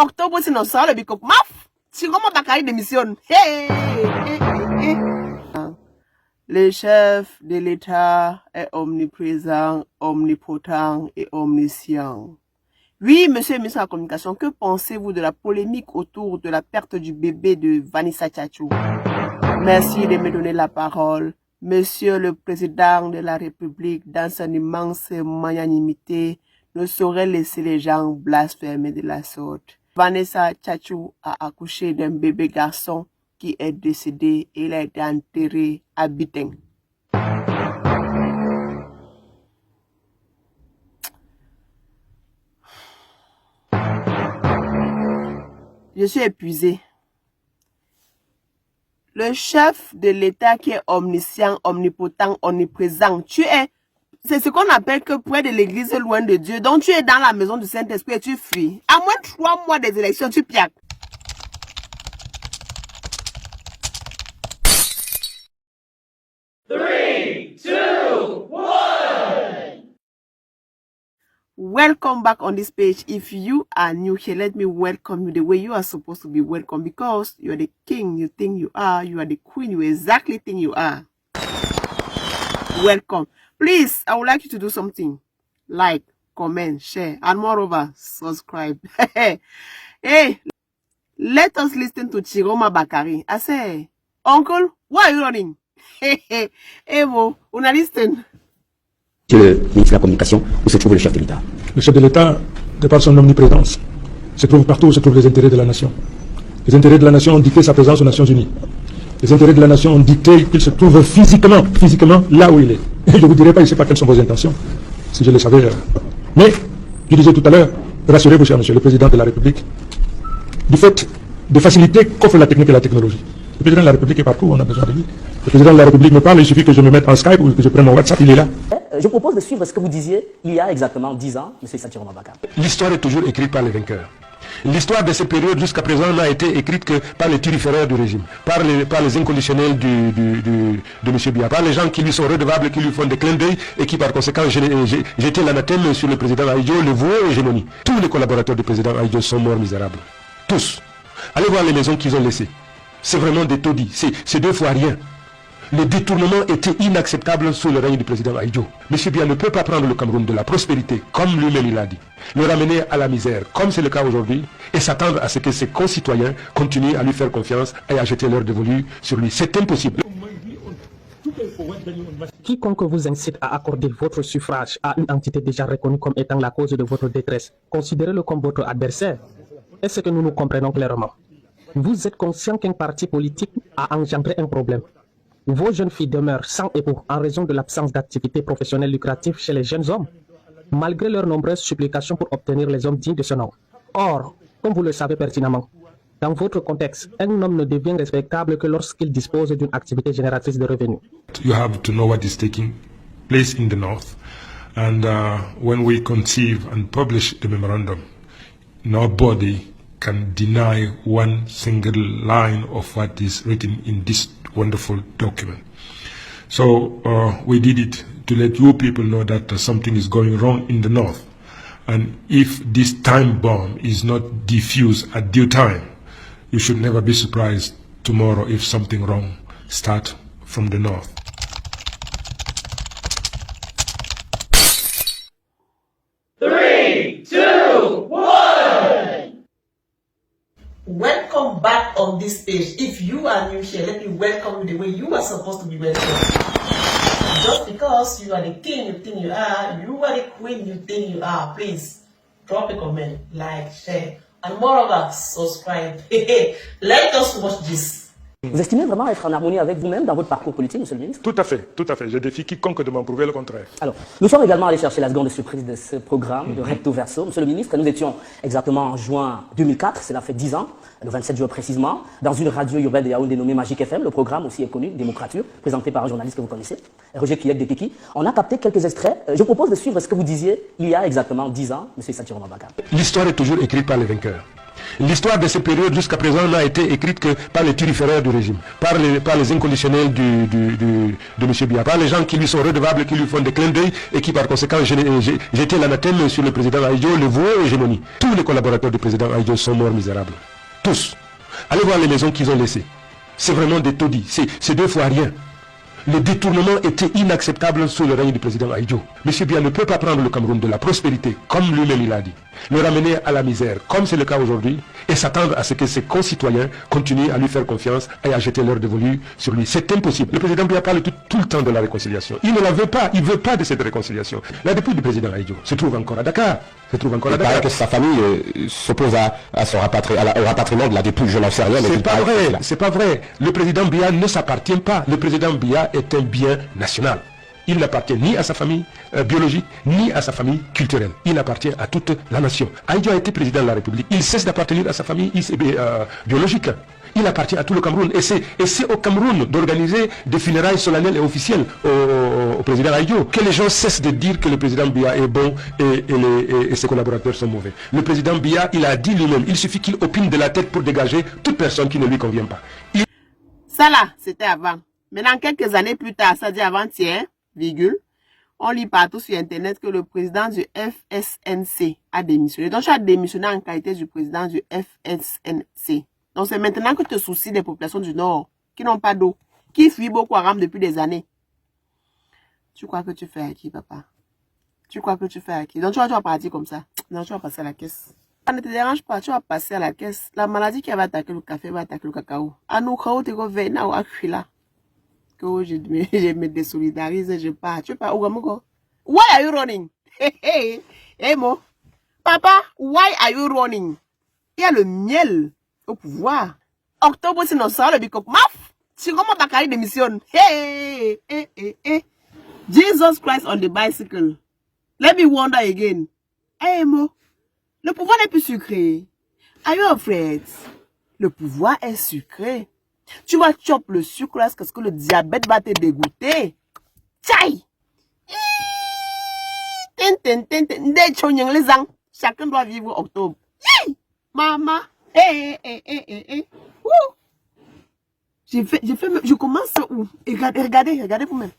octobre, c'est non, ça, le bicop. Maf! Si comment Bakary démissionne. Le chef de l'État est omniprésent, omnipotent et omniscient. Oui, monsieur le ministre de la Communication, que pensez-vous de la polémique autour de la perte du bébé de Vanessa Tchatchou? Merci de me donner la parole. Monsieur le Président de la République, dans son immense magnanimité, ne saurait laisser les gens blasphémer de la sorte. Vanessa Tchatchou a accouché d'un bébé garçon qui est décédé et il a été enterré à Biteng. Je suis épuisé. Le chef de l'État qui est omniscient, omnipotent, omniprésent, c'est ce qu'on appelle que près de l'église, loin de Dieu. Donc tu es dans la maison du Saint-Esprit et tu fuis. À moins de 3 mois des élections, tu piaques. Welcome back on this page. If you are new here, let me welcome you the way you are supposed to be welcome, because you are the king you think you are the queen you exactly think you are. Welcome. Please, I would like you to do something. Like, comment, share, and moreover, subscribe. Hey, let us listen to Chiroma Bakary. I say, Uncle, why are you running? Hey, una listen. Monsieur le ministre de la Communication, où se trouve le chef de l'État? Le chef de l'État, de par son omniprésence, se trouve partout où se trouvent les intérêts de la nation. Les intérêts de la nation ont dicté sa présence aux Nations Unies. Les intérêts de la nation ont dicté qu'il se trouve physiquement là où il est. Et je ne vous dirai pas, je ne sais pas quelles sont vos intentions, si je le savais. Mais, je disais tout à l'heure, rassurez-vous, cher monsieur le Président de la République, du fait de faciliter qu'offre la technique et la technologie. Le Président de la République est partout, on a besoin de lui. Le Président de la République me parle, il suffit que je me mette en Skype ou que je prenne mon WhatsApp, il est là. Je propose de suivre ce que vous disiez il y a exactement 10 ans, M. Chiroma Bakary. L'histoire est toujours écrite par les vainqueurs. L'histoire de cette période jusqu'à présent n'a été écrite que par les turiféraires du régime, par les inconditionnels de M. Biya, par les gens qui lui sont redevables, qui lui font des clins d'œil et qui par conséquent jetaient l'anathème sur le président Ahidjo, le voué hégémonie. Tous les collaborateurs du président Ahidjo sont morts misérables. Tous. Allez voir les maisons qu'ils ont laissées. C'est vraiment des taudis. C'est 2 fois rien. Le détournement était inacceptable sous le règne du président Ahidjo. M. Biya ne peut pas prendre le Cameroun de la prospérité, comme lui-même il a dit, le ramener à la misère, comme c'est le cas aujourd'hui, et s'attendre à ce que ses concitoyens continuent à lui faire confiance et à jeter leur dévolu sur lui. C'est impossible. Quiconque vous incite à accorder votre suffrage à une entité déjà reconnue comme étant la cause de votre détresse, considérez-le comme votre adversaire. Est-ce que nous nous comprenons clairement? Vous êtes conscient qu'un parti politique a engendré un problème. Vos jeunes filles demeurent sans époux en raison de l'absence d'activités professionnelles lucratives chez les jeunes hommes, malgré leurs nombreuses supplications pour obtenir les hommes dignes de ce nom. Or, comme vous le savez pertinemment, dans votre contexte, un homme ne devient respectable que lorsqu'il dispose d'une activité génératrice de revenus. You have to know what is taking place in the north, and when we conceive and publish the memorandum, nobody can deny one single line of what is written in this wonderful document. So we did it to let you people know that something is going wrong in the north, and if this time bomb is not defused at due time, you should never be surprised tomorrow if something wrong starts from the north. Welcome back on this page. If you are new here, let me welcome you the way you are supposed to be welcome. Just because you are the king you think you are the queen you think you are, please drop a comment, like, share, and moreover, subscribe. Let us watch this. Vous estimez vraiment être en harmonie avec vous-même dans votre parcours politique, monsieur le ministre? Tout à fait, tout à fait. Je défie quiconque de m'en prouver le contraire. Alors, nous sommes également allés chercher la seconde surprise de ce programme, de Recto Verso. Monsieur le ministre, nous étions exactement en juin 2004, cela fait 10 ans, le 27 juin précisément, dans une radio urbaine de Yaoundé nommée Magic FM. Le programme aussi est connu, Démocrature, présenté par un journaliste que vous connaissez, Roger Kiyek de Kiki. On a capté quelques extraits. Je propose de suivre ce que vous disiez il y a exactement 10 ans, monsieur Chiroma Bakary. L'histoire est toujours écrite par les vainqueurs. L'histoire de ces périodes jusqu'à présent n'a été écrite que par les turiféraires du régime, par les inconditionnels de M. Biya, par les gens qui lui sont redevables, qui lui font des clins d'œil et qui par conséquent jetaient l'anathème sur le président Ahidjo, le voué aux gémonies. Tous les collaborateurs du président Ahidjo sont morts misérables. Tous. Allez voir les maisons qu'ils ont laissées. C'est vraiment des taudis. C'est 2 fois rien. Le détournement était inacceptable sous le règne du président Ahidjo. M. Biya ne peut pas prendre le Cameroun de la prospérité, comme lui-même il a dit, le ramener à la misère, comme c'est le cas aujourd'hui, et s'attendre à ce que ses concitoyens continuent à lui faire confiance et à jeter leur dévolu sur lui. C'est impossible. Le président Biya parle tout le temps de la réconciliation. Il ne la veut pas. Il ne veut pas de cette réconciliation. La dépouille du président Ahidjo se trouve encore à Dakar. Il paraît que sa famille s'oppose au rapatriement de la dépouille. Je n'en sais rien. C'est pas vrai. C'est pas vrai. Le président Biya ne s'appartient pas. Le président Biya est un bien national. Il n'appartient ni à sa famille biologique, ni à sa famille culturelle. Il appartient à toute la nation. Ahidjo a été président de la République. Il cesse d'appartenir à sa famille biologique. Il appartient à tout le Cameroun. Et c'est au Cameroun d'organiser des funérailles solennelles et officielles au président Ahidjo. Que les gens cessent de dire que le président Biya est bon et ses collaborateurs sont mauvais. Le président Biya, il a dit lui-même, il suffit qu'il opine de la tête pour dégager toute personne qui ne lui convient pas. Ça là, c'était avant. Maintenant, quelques années plus tard, ça dit avant-hier, virgule, on lit partout sur Internet que le président du FSNC a démissionné. Donc, tu as démissionné en qualité du président du FSNC. Donc, c'est maintenant que tu te soucies des populations du Nord qui n'ont pas d'eau, qui fuient Boko Haram depuis des années. Tu crois que tu fais à qui, papa? Tu crois que tu fais à qui? Donc, tu vas partir comme ça. Non, tu vas passer à la caisse. Ça ne te dérange pas, tu vas passer à la caisse. La maladie qui va attaquer le café va attaquer le cacao. À nous, quand tu reviens, ou à là. Que je me désolidarise, je pars. Tu pars où, Gamugo? Why are you running? Hey, Mo. Papa, why are you running? Il y a le miel au pouvoir. Octobre, c'est notre soir, le bicop. Maf! Si comment Bakari démissionne. Hey. Jesus Christ on the bicycle. Let me wonder again. Hey, Mo. Le pouvoir n'est plus sucré. Are you afraid? Le pouvoir est sucré. Tu vas choper le sucre là, parce que le diabète va te dégoûter. Tchaï! Chacun doit vivre octobre. Maman! Je commence où? Regardez vous-même.